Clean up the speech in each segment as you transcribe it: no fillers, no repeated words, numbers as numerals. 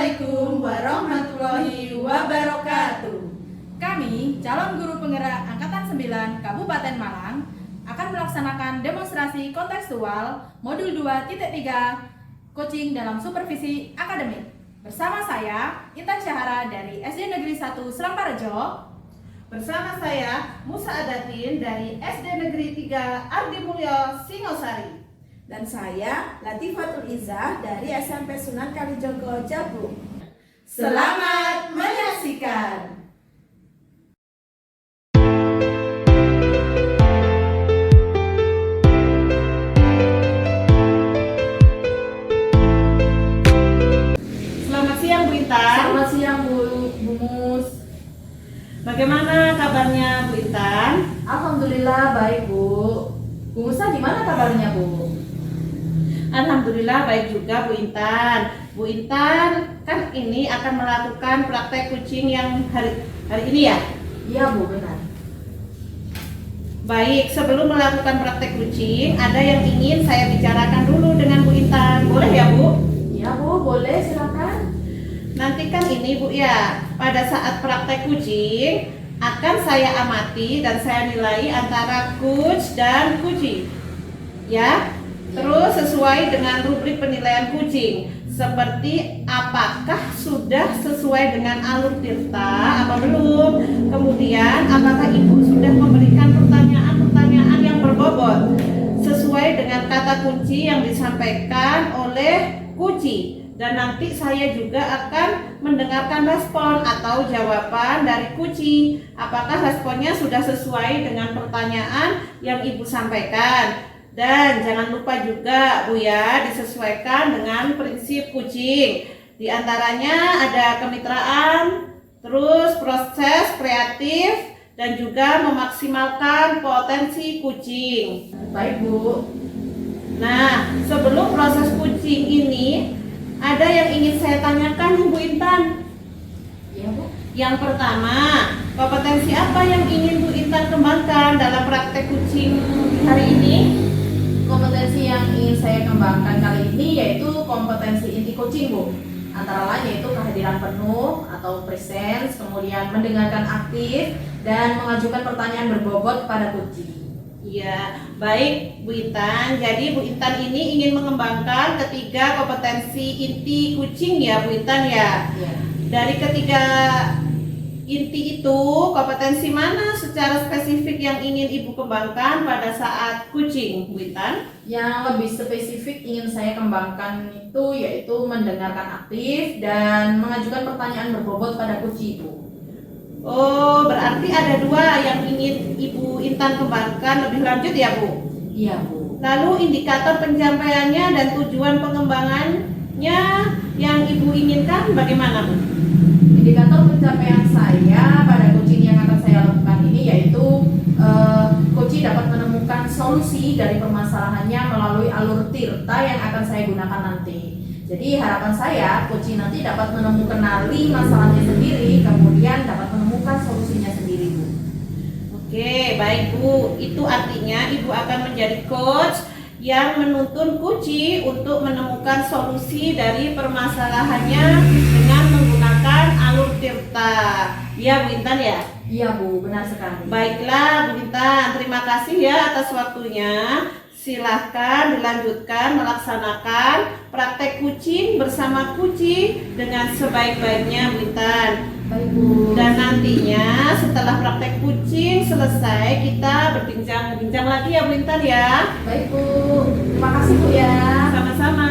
Assalamualaikum warahmatullahi wabarakatuh. Kami, calon guru penggerak Angkatan 9 Kabupaten Malang, akan melaksanakan demonstrasi kontekstual Modul 2.3 Coaching dalam Supervisi Akademik. Bersama saya, Intan Syahara dari SD Negeri 1 Selamparejo. Bersama saya, Musa Adatin dari SD Negeri 3 Ardi Mulyo, Singosari. Dan saya, Latifatul Izzah dari SMP Sunan Kalijogo, Jabu. Selamat menyaksikan. Selamat siang Bu Intan. Selamat siang Bu Mus. Bagaimana kabarnya Bu Intan? Alhamdulillah baik Bu. Bu Musa gimana kabarnya Bu? Alhamdulillah baik juga Bu Intan. Bu Intan kan ini akan melakukan praktek kucing yang hari ini ya? Iya Bu, benar. Baik, sebelum melakukan praktek kucing, ada yang ingin saya bicarakan dulu dengan Bu Intan. Boleh ya Bu? Iya Bu, boleh silakan. Nanti kan ini Bu ya, pada saat praktek kucing akan saya amati dan saya nilai antara coach dan kucing. Ya. Terus sesuai dengan rubrik penilaian kucing, seperti apakah sudah sesuai dengan alur tirta apa belum, kemudian apakah ibu sudah memberikan pertanyaan-pertanyaan yang berbobot sesuai dengan kata kunci yang disampaikan oleh kuci, dan nanti saya juga akan mendengarkan respon atau jawaban dari kuci, apakah responnya sudah sesuai dengan pertanyaan yang ibu sampaikan. Dan jangan lupa juga Bu ya, disesuaikan dengan prinsip kucing. Di antaranya ada kemitraan, terus proses kreatif, dan juga memaksimalkan potensi kucing. Baik Bu. Nah, sebelum proses kucing ini, ada yang ingin saya tanyakan Bu Intan. Iya Bu. Yang pertama, kompetensi apa yang ingin Bu Intan kembangkan dalam praktek kucing hari ini? Kompetensi yang ingin saya kembangkan kali ini yaitu kompetensi inti coaching Bu. Antara lain yaitu kehadiran penuh atau presence, kemudian mendengarkan aktif, dan mengajukan pertanyaan berbobot kepada coaching. Iya, baik Bu Intan. Jadi Bu Intan ini ingin mengembangkan ketiga kompetensi inti kucing ya Bu Intan ya. Iya. Dari ketiga inti itu, kompetensi mana secara spesifik yang ingin Ibu kembangkan pada saat kucing, Bu Intan? Yang lebih spesifik ingin saya kembangkan itu yaitu mendengarkan aktif dan mengajukan pertanyaan berbobot pada coaching Bu. Oh, berarti ada dua yang ingin Ibu Intan kembangkan lebih lanjut ya Bu? Iya Bu. Lalu indikator pencapaiannya dan tujuan pengembangannya yang Ibu inginkan bagaimana Bu? Indikator pencapaian saya pada coaching yang akan saya lakukan ini yaitu coaching dapat menemukan solusi dari permasalahannya melalui alur tirta yang akan saya gunakan nanti. Jadi harapan saya coaching nanti dapat mengenali masalahnya sendiri, kemudian dapat menemukan solusinya sendiri Bu. Oke, baik Bu. Itu artinya Ibu akan menjadi coach yang menuntun kuci untuk menemukan solusi dari permasalahannya dengan menggunakan alur tirta. Iya Bu Intan ya? Iya Bu, benar sekali. Baiklah Bu Intan, terima kasih ya atas waktunya. Silahkan dilanjutkan melaksanakan praktek kucing bersama kucing dengan sebaik-baiknya Bu Intan. Baik Bu. Dan nantinya setelah praktek kucing selesai, kita berbincang-bincang lagi ya Bu Intan ya. Baik Bu, terima kasih Bu ya. Sama-sama.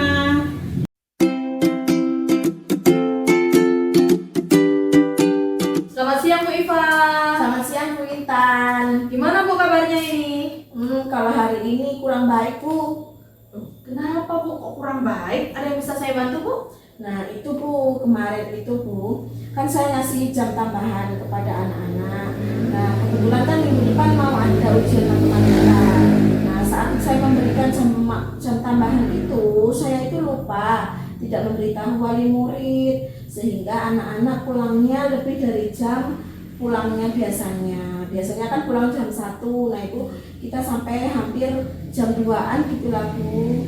Selamat siang Bu Iva. Selamat siang Bu Intan. Gimana Bu kabarnya ini? Kalau hari ini kurang baik Bu. Kenapa Bu kok kurang baik? Ada yang bisa saya bantu Bu? Nah itu Bu, kemarin itu Bu, kan saya ngasih jam tambahan kepada anak-anak. Nah kebetulan kan minggu depan mau ada ujian matematika. Nah saat saya memberikan jam tambahan itu, saya itu lupa tidak memberitahu wali murid, sehingga anak-anak pulangnya lebih dari jam pulangnya biasanya. Biasanya kan pulang jam 1, nah itu kita sampai hampir jam 2-an gitu lah Bu.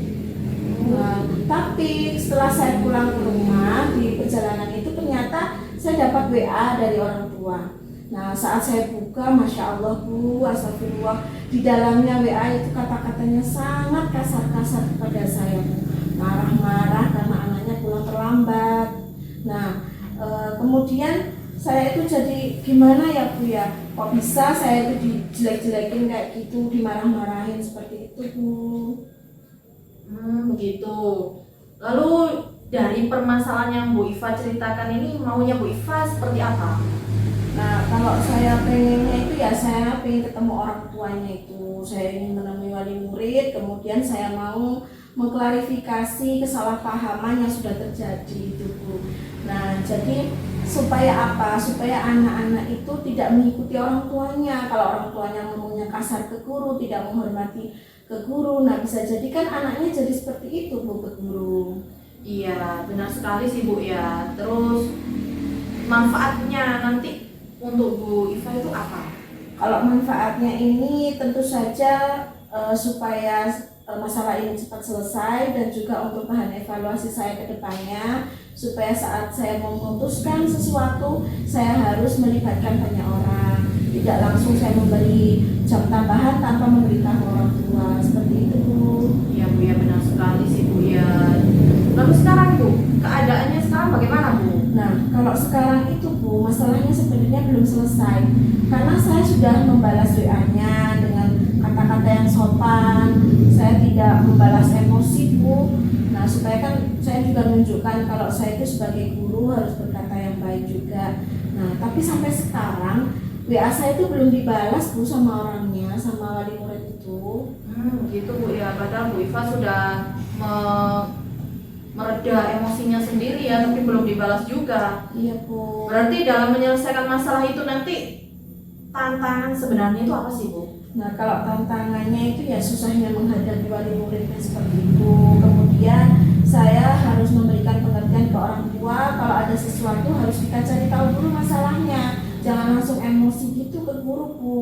Tapi setelah saya pulang ke rumah, di perjalanan itu ternyata saya dapat WA dari orang tua. Nah, saat saya buka, Masya Allah Bu, astagfirullah, di dalamnya WA itu kata-katanya sangat kasar-kasar kepada saya Bu. Marah-marah karena anaknya pulang terlambat. Nah, kemudian saya itu jadi gimana ya Bu ya, kok bisa saya itu dijelek-jelekin kayak gitu, dimarah-marahin seperti itu Bu. Begitu. Lalu dari permasalahan yang Bu Iva ceritakan ini, maunya Bu Iva seperti apa? Nah, kalau saya pengennya itu ya saya pengen ketemu orang tuanya itu. Saya ingin menemui wali murid, kemudian saya mau mengklarifikasi kesalahpahaman yang sudah terjadi itu Bu. Nah, jadi supaya apa? Supaya anak-anak itu tidak mengikuti orang tuanya. Kalau orang tuanya ngomongnya kasar ke guru, tidak menghormati ke guru, nah bisa jadi kan anaknya jadi seperti itu Bu ke guru. Iya, benar sekali sih Bu ya. Terus manfaatnya nanti untuk Bu Iva itu apa? Kalau manfaatnya ini tentu saja supaya masalah ini cepat selesai dan juga untuk bahan evaluasi saya ke depannya, supaya saat saya memutuskan sesuatu saya harus melibatkan banyak orang, tidak langsung saya memberi jam tambahan tanpa memberitahu orang tua, seperti itu Bu. Iya Bu ya, benar sekali sih Bu ya. Lalu sekarang Bu, keadaannya sekarang bagaimana Bu? Nah, kalau sekarang itu Bu, masalahnya sebenarnya belum selesai karena saya sudah membalas WA-nya dengan kata-kata yang sopan, saya tidak membalas emosi Bu. Nah, supaya kan saya juga menunjukkan kalau saya itu sebagai guru harus berkata yang baik juga. Nah, tapi sampai sekarang WA saya itu belum dibalas Bu sama orangnya, sama wali murid itu. Gitu Bu ya, padahal Bu Iva sudah mereda emosinya sendiri ya, tapi belum dibalas juga. Iya Bu. Berarti dalam menyelesaikan masalah itu nanti tantangan sebenarnya itu apa sih Bu? Nah, kalau tantangannya itu ya susahnya menghadapi wali muridnya seperti itu. Kemudian saya harus memberikan pengertian ke orang tua kalau ada sesuatu harus kita cari tahu dulu masalahnya. Jangan langsung emosi gitu ke guru Bu.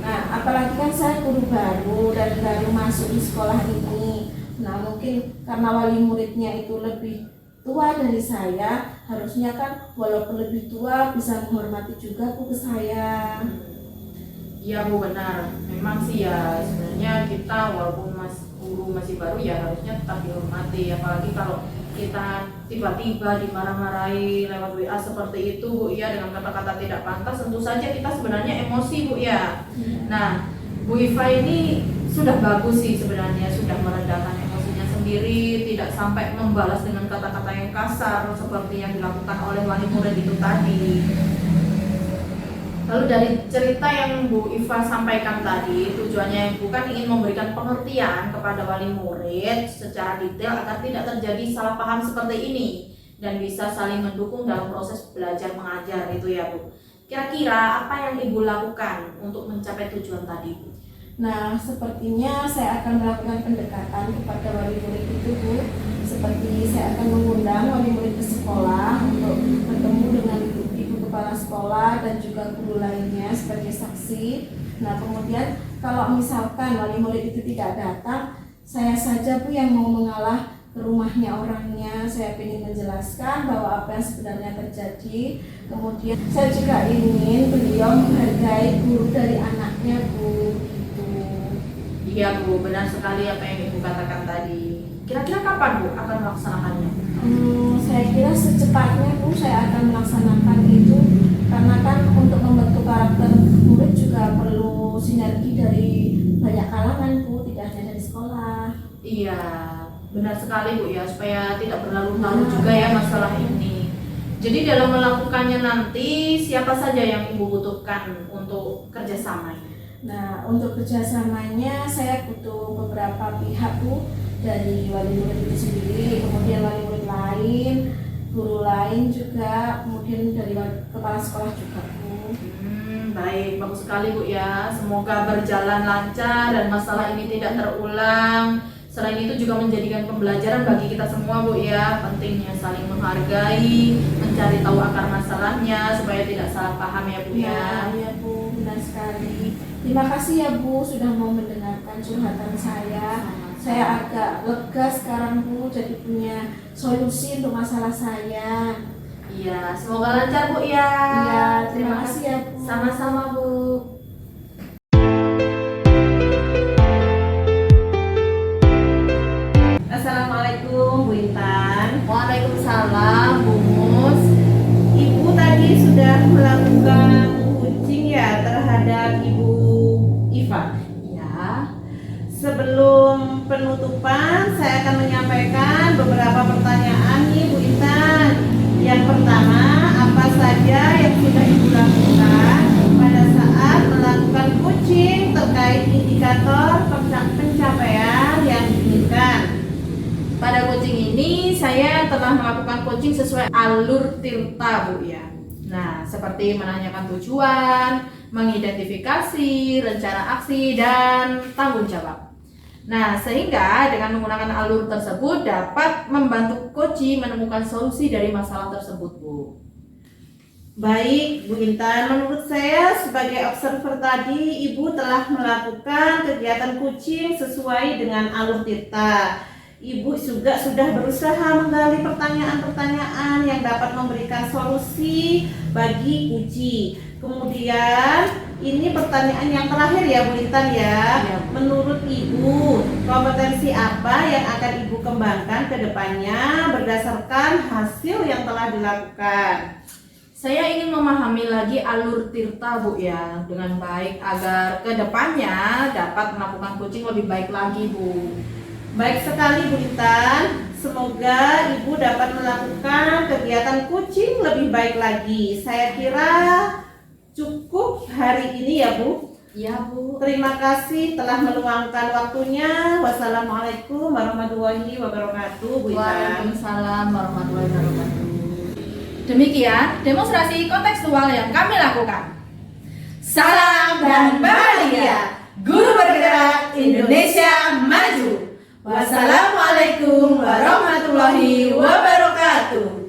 Nah, apalagi kan saya guru baru dan baru masuk di sekolah ini. Nah, mungkin karena wali muridnya itu lebih tua dari saya, harusnya kan walaupun lebih tua bisa menghormati juga Bu ke saya. Iya Bu, benar. Memang sih ya, sebenarnya kita walaupun guru masih baru ya harusnya tetap dihormati. Apalagi kalau kita tiba-tiba dimarah-marahi lewat WA seperti itu Bu ya, dengan kata-kata tidak pantas, tentu saja kita sebenarnya emosi Bu ya. Nah, Bu Iva ini sudah bagus sih sebenarnya, sudah meredakan emosinya sendiri, tidak sampai membalas dengan kata-kata yang kasar seperti yang dilakukan oleh wali murid itu tadi. Lalu dari cerita yang Bu Iva sampaikan tadi, tujuannya bukan ingin memberikan pengertian kepada wali murid secara detail agar tidak terjadi salah paham seperti ini dan bisa saling mendukung dalam proses belajar mengajar itu ya Bu. Kira-kira apa yang Ibu lakukan untuk mencapai tujuan tadi Bu? Nah, sepertinya saya akan melakukan pendekatan kepada wali murid itu Bu. Seperti saya akan mengundang wali murid ke sekolah untuk bertemu dengan ibu kepala sekolah dan juga guru lainnya sebagai saksi. Nah, kemudian kalau misalkan wali murid itu tidak datang, saya saja Bu yang mau mengalah ke rumahnya orangnya. Saya ingin menjelaskan bahwa apa yang sebenarnya terjadi. Kemudian saya juga ingin beliau menghargai guru dari anaknya Bu. Iya Bu, benar sekali apa yang Ibu katakan tadi. Kira-kira kapan Bu akan melaksanakannya? Saya kira secepatnya Bu saya akan melaksanakan itu, karena kan untuk membentuk karakter murid juga perlu sinergi dari banyak kalangan Bu, tidak hanya dari sekolah. Iya, benar sekali Bu ya, supaya tidak berlarut-larut juga ya masalah ini. Jadi dalam melakukannya nanti siapa saja yang Ibu butuhkan untuk kerjasamanya? Nah, untuk kerjasamanya saya butuh beberapa pihak Bu, dari wali murid itu sendiri, kemudian wali murid lain, guru lain juga, kemudian dari kepala sekolah juga Bu. Baik, bagus sekali Bu ya. Semoga berjalan lancar dan masalah ini tidak terulang. Selain itu juga menjadikan pembelajaran bagi kita semua Bu ya. Pentingnya saling menghargai, mencari tahu akar masalahnya supaya tidak salah paham ya Bu ya. Iya Bu, benar sekali. Terima kasih ya Bu sudah mau mendengarkan curhatan saya. Saya agak lega sekarang Bu, jadi punya solusi untuk masalah saya. Iya, semoga lancar Bu ya. Iya, terima kasih ya Bu. Sama-sama Bu. Assalamualaikum Bu Intan. Waalaikumsalam Bu Mus. Ibu tadi sudah melakukan coaching ya terhadap Ibu Iva. Ya. Sebelum penutupan, saya akan menyampaikan beberapa pertanyaan nih Bu Intan. Yang pertama, apa saja yang sudah Ibu lakukan pada saat melakukan coaching terkait indikator pencapaian yang diinginkan? Pada coaching ini saya telah melakukan coaching sesuai alur Tirta Bu ya. Nah, seperti menanyakan tujuan, mengidentifikasi, rencana aksi, dan tanggung jawab. Nah, sehingga dengan menggunakan alur tersebut dapat membantu coach menemukan solusi dari masalah tersebut Bu. Baik, Bu Intan, menurut saya sebagai observer tadi, Ibu telah melakukan kegiatan coaching sesuai dengan alur Tirta. Ibu juga sudah berusaha menggali pertanyaan-pertanyaan yang dapat memberikan solusi bagi uji. Kemudian, ini pertanyaan yang terakhir ya Bu Intan ya. Ya. Menurut Ibu, kompetensi apa yang akan Ibu kembangkan ke depannya berdasarkan hasil yang telah dilakukan? Saya ingin memahami lagi alur Tirta Bu ya dengan baik agar kedepannya dapat melakukan coaching lebih baik lagi Bu. Baik sekali Bu Intan, semoga Ibu dapat melakukan kegiatan coaching lebih baik lagi. Saya kira cukup hari ini ya Bu. Iya Bu. Terima kasih telah meluangkan waktunya. Wassalamualaikum warahmatullahi wabarakatuh Bu Intan. Waalaikumsalam warahmatullahi wabarakatuh. Demikian demonstrasi kontekstual yang kami lakukan. Salam dan bahagia. Guru bergerak Indonesia maju. Wassalamualaikum warahmatullahi wabarakatuh.